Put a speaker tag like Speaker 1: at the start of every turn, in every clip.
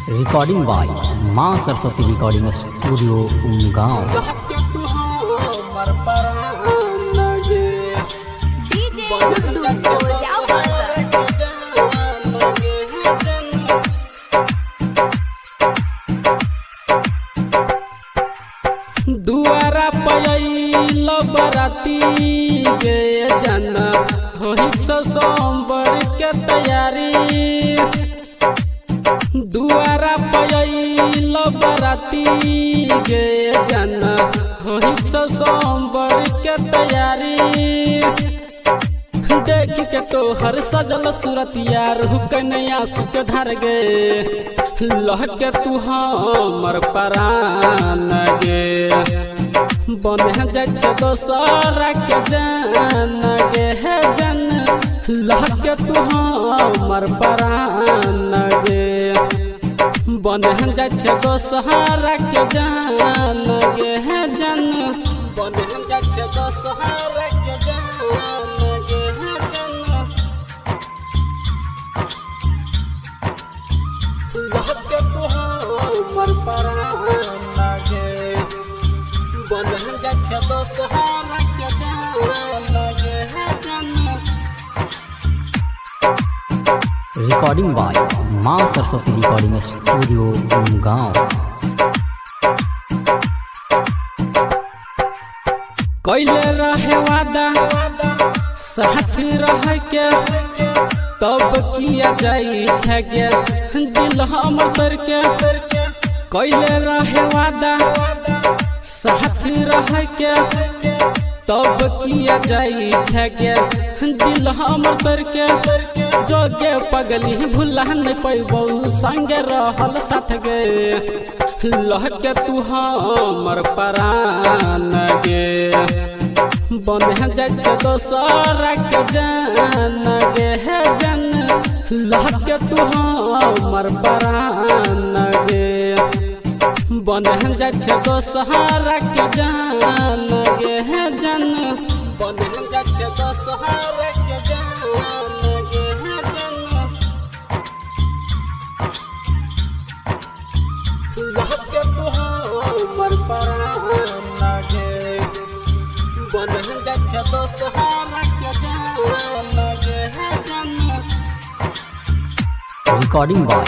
Speaker 1: Recording by माँ Saraswati recording studio गाँव।
Speaker 2: दुआरा पयल बराती गे जन होई सोमवार के तैयारी। दुआरा पयल बराती गे जन होई सोमवार के तैयारी। देख के तोहर सजल सूरतिया रूह कन्या सुख धर गे। लह के तू हमर परान गे। बन जाय दोसरा के जान गे हे जन। लह के तू हमर परान गे। बन जाय दोसरा के जान गे हे जन। बन जाय दोसरा के जान गे हे जन। लह के तू हमर परान गे। बन जाय दोसरा के जान गे हे जन।
Speaker 1: रिकॉर्डिंग बाय माँ सरस्वती रिकॉर्डिंग स्टूडियो गाँव।
Speaker 2: कैले रहे वादा साथ रह के तब किया जाई छगे दिल हमर तर के। कैले रहे वादा साथ रह के तब किया जाई छगे दिल हमर तर के। जोगे पगली भुला नहीं पैबो संगे रहल साथ गे। लह के तू हमर परान गे। बन जाय दोसरा के जान गे हे जन। लह के तू हमर परान गे। बन जाय दोसरा के जान गे हे जन। बन जाय दोसरा के जान गे हे जन। लह के तू हमर परान गे। बन जाय दोसरा के जान गे हे जन।
Speaker 1: रिकॉर्डिंग बाय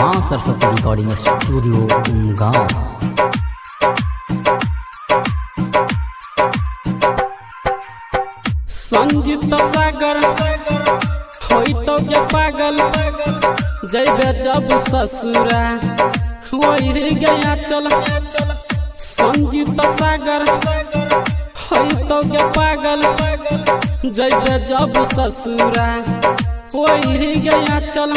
Speaker 1: माँ सरस्वती रिकॉर्डिंग स्टूडियो गाँव।
Speaker 2: संजीत सागर होई तो क्या पागल। जैबे जब ससुरा वही गया चल। संजीत सागर होई तो क्या पागल। जैबे जब ससुरा वही गया चल।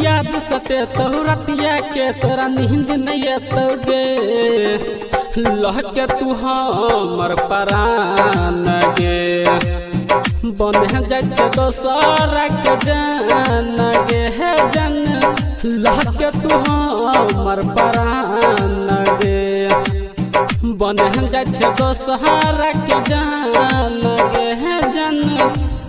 Speaker 2: याद सते तो रतिया के तोरा नींद नहीं तो गे। लह के तू हमर परान गे। बन जाय दोसरा के जान गे हे जन। लह के तू हमर परान गे। बन जाय दोसरा के जान गे हे जन।